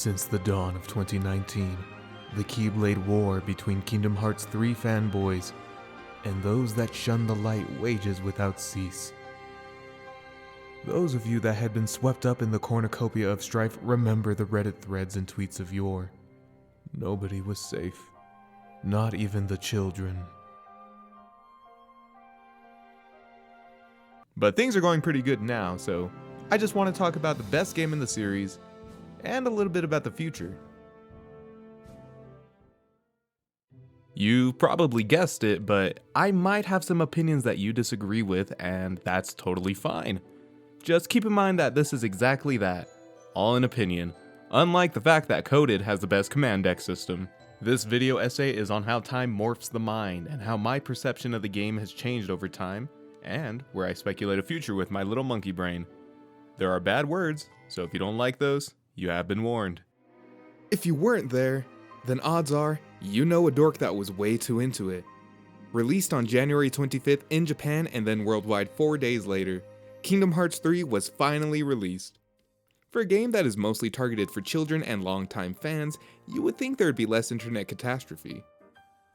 Since the dawn of 2019, the Keyblade War between Kingdom Hearts 3 fanboys and those that shun the light wages without cease. Those of you that had been swept up in the cornucopia of strife remember the Reddit threads and tweets of yore. Nobody was safe, not even the children. But things are going pretty good now, so I just want to talk about the best game in the series and a little bit about the future. You probably guessed it, but I might have some opinions that you disagree with, and that's totally fine. Just keep in mind that this is exactly that, all an opinion, unlike the fact that Coded has the best command deck system. This video essay is on how time morphs the mind and how my perception of the game has changed over time, and where I speculate a future with my little monkey brain. There are bad words, so if you don't like those, you have been warned. If you weren't there, then odds are you know a dork that was way too into it. Released on January 25th in Japan and then worldwide 4 days later, Kingdom Hearts 3 was finally released. For a game that is mostly targeted for children and longtime fans, you would think there would be less internet catastrophe.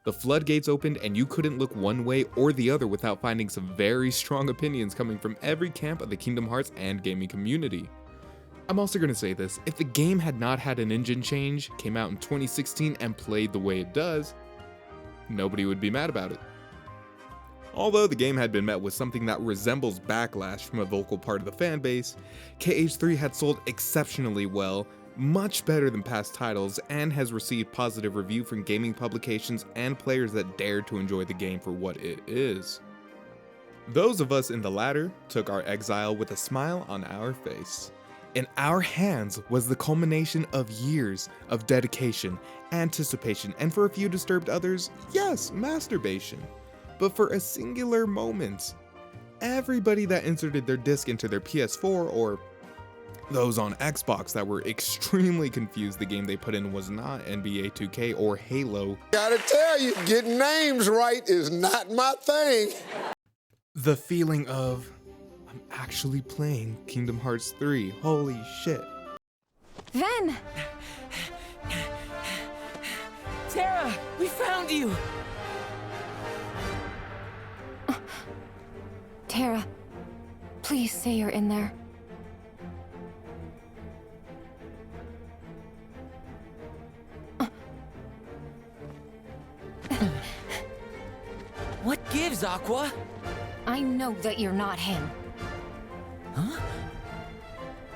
The floodgates opened and you couldn't look one way or the other without finding some very strong opinions coming from every camp of the Kingdom Hearts and gaming community. I'm also going to say this, if the game had not had an engine change, came out in 2016 and played the way it does, nobody would be mad about it. Although the game had been met with something that resembles backlash from a vocal part of the fanbase, KH3 had sold exceptionally well, much better than past titles, and has received positive review from gaming publications and players that dare to enjoy the game for what it is. Those of us in the latter took our exile with a smile on our face. In our hands was the culmination of years of dedication, anticipation, and for a few disturbed others, yes, masturbation. But for a singular moment, everybody that inserted their disc into their PS4 or those on Xbox that were extremely confused the game they put in was not NBA 2K or Halo. Gotta tell you, getting names right is not my thing. The feeling of, I'm actually playing Kingdom Hearts 3, holy shit. Ven! Terra, we found you! Terra, please say you're in there. What gives, Aqua? I know that you're not him. Huh?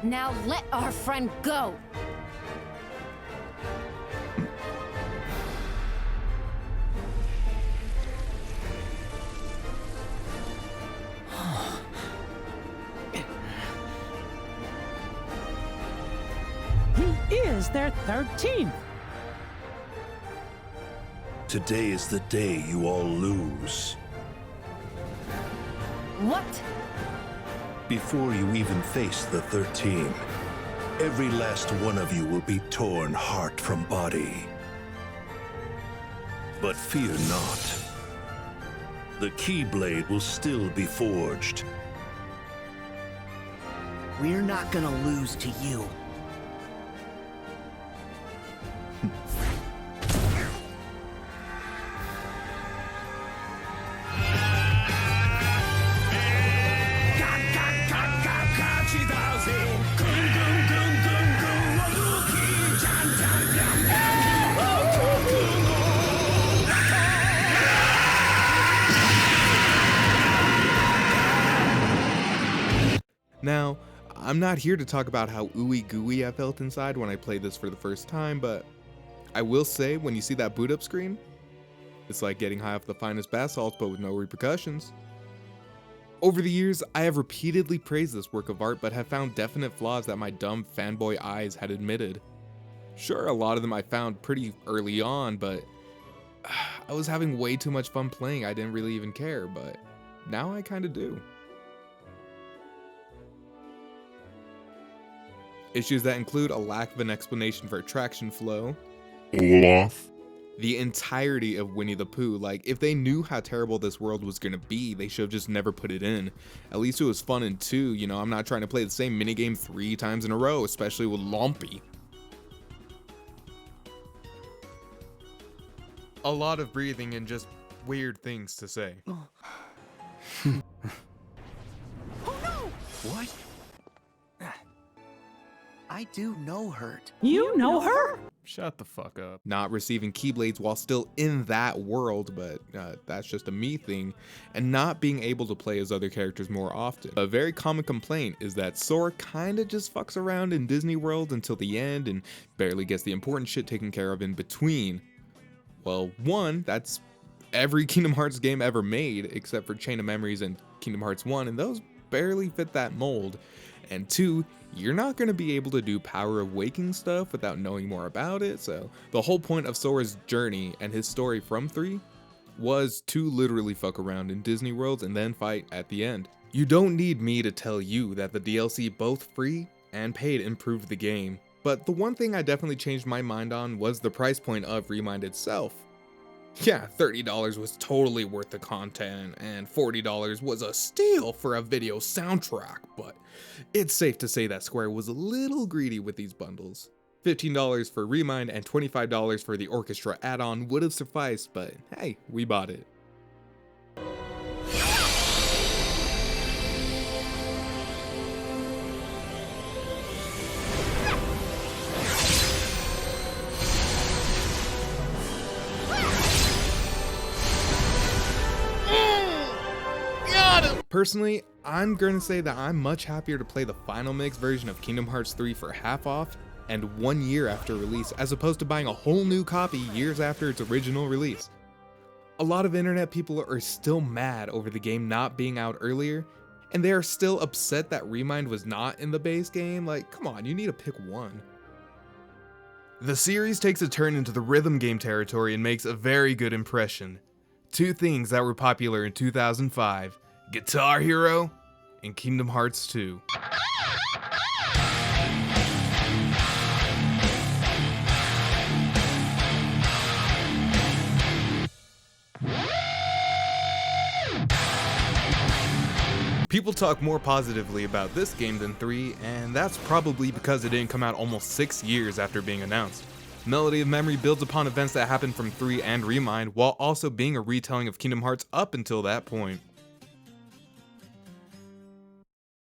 Now let our friend go! He is their 13th. Today is the day you all lose. What? Before you even face the 13, every last one of you will be torn heart from body. But fear not. The Keyblade will still be forged. We're not gonna lose to you. Now, I'm not here to talk about how ooey gooey I felt inside when I played this for the first time, but I will say when you see that boot up screen, it's like getting high off the finest bath salts but with no repercussions. Over the years, I have repeatedly praised this work of art but have found definite flaws that my dumb fanboy eyes had admitted. Sure, a lot of them I found pretty early on, but I was having way too much fun playing, I didn't really even care, but now I kinda do. Issues that include a lack of an explanation for attraction flow, the entirety of Winnie the Pooh. Like, if they knew how terrible this world was gonna be, they should have just never put it in. At least it was fun in 2, you know, I'm not trying to play the same minigame 3 times in a row, especially with Lumpy. a lot of breathing and just weird things to say. What? I do know Hurt. You know her? Shut the fuck up. Not receiving Keyblades while still in that world, but that's just a me thing, and not being able to play as other characters more often. A very common complaint is that Sora kinda just fucks around in Disney World until the end and barely gets the important shit taken care of in between. Well, one, that's every Kingdom Hearts game ever made, except for Chain of Memories and Kingdom Hearts 1, and those barely fit that mold. And two, you're not going to be able to do Power of Waking stuff without knowing more about it, so the whole point of Sora's journey and his story from 3 was to literally fuck around in Disney World and then fight at the end. You don't need me to tell you that the DLC, both free and paid, improved the game, but the one thing I definitely changed my mind on was the price point of Remind itself. Yeah, $30 was totally worth the content, and $40 was a steal for a video soundtrack, but it's safe to say that Square was a little greedy with these bundles. $15 for Remind and $25 for the Orchestra add-on would have sufficed, but hey, we bought it. Personally, I'm gonna say that I'm much happier to play the final mix version of Kingdom Hearts 3 for half off and 1 year after release, as opposed to buying a whole new copy years after its original release. A lot of internet people are still mad over the game not being out earlier, and they are still upset that Remind was not in the base game. Like, come on, you need to pick one. The series takes a turn into the rhythm game territory and makes a very good impression. Two things that were popular in 2005. Guitar Hero and Kingdom Hearts 2. People talk more positively about this game than 3, and that's probably because it didn't come out almost 6 years after being announced. Melody of Memory builds upon events that happened from 3 and Remind, while also being a retelling of Kingdom Hearts up until that point.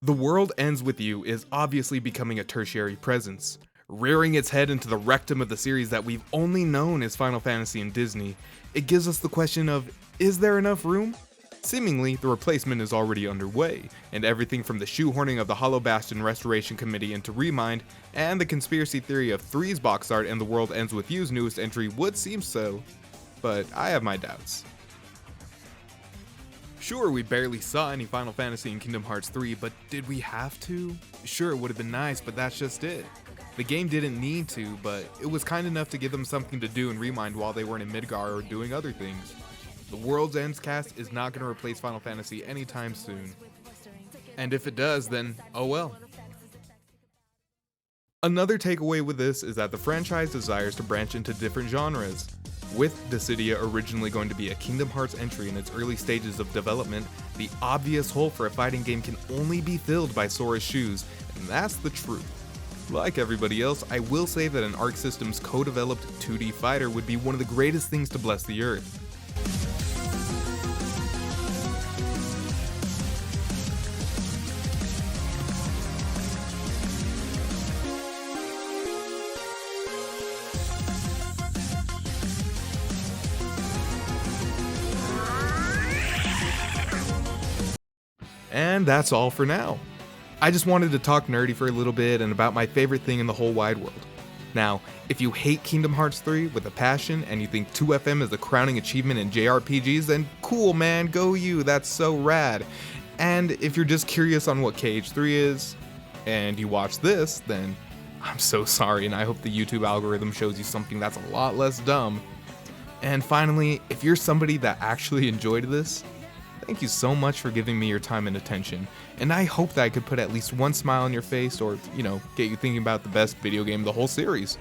The World Ends With You is obviously becoming a tertiary presence, rearing its head into the rectum of the series that we've only known as Final Fantasy and Disney. It gives us the question of, is there enough room? Seemingly, the replacement is already underway, and everything from the shoehorning of the Hollow Bastion Restoration Committee into Remind, and the conspiracy theory of 3's box art and The World Ends With You's newest entry would seem so, but I have my doubts. Sure, we barely saw any Final Fantasy in Kingdom Hearts 3, but did we have to? Sure, it would have been nice, but that's just it. The game didn't need to, but it was kind enough to give them something to do in Remind while they weren't in Midgar or doing other things. The World's Ends cast is not going to replace Final Fantasy anytime soon. And if it does, then oh well. Another takeaway with this is that the franchise desires to branch into different genres. With Dissidia originally going to be a Kingdom Hearts entry in its early stages of development, the obvious hole for a fighting game can only be filled by Sora's shoes, and that's the truth. Like everybody else, I will say that an Arc Systems co-developed 2D fighter would be one of the greatest things to bless the earth. And that's all for now. I just wanted to talk nerdy for a little bit and about my favorite thing in the whole wide world. Now, if you hate Kingdom Hearts 3 with a passion and you think 2FM is the crowning achievement in JRPGs, then cool man, go you, that's so rad. And if you're just curious on what KH3 is, and you watch this, then I'm so sorry, and I hope the YouTube algorithm shows you something that's a lot less dumb. And finally, if you're somebody that actually enjoyed this, thank you so much for giving me your time and attention, and I hope that I could put at least one smile on your face or, get you thinking about the best video game of the whole series.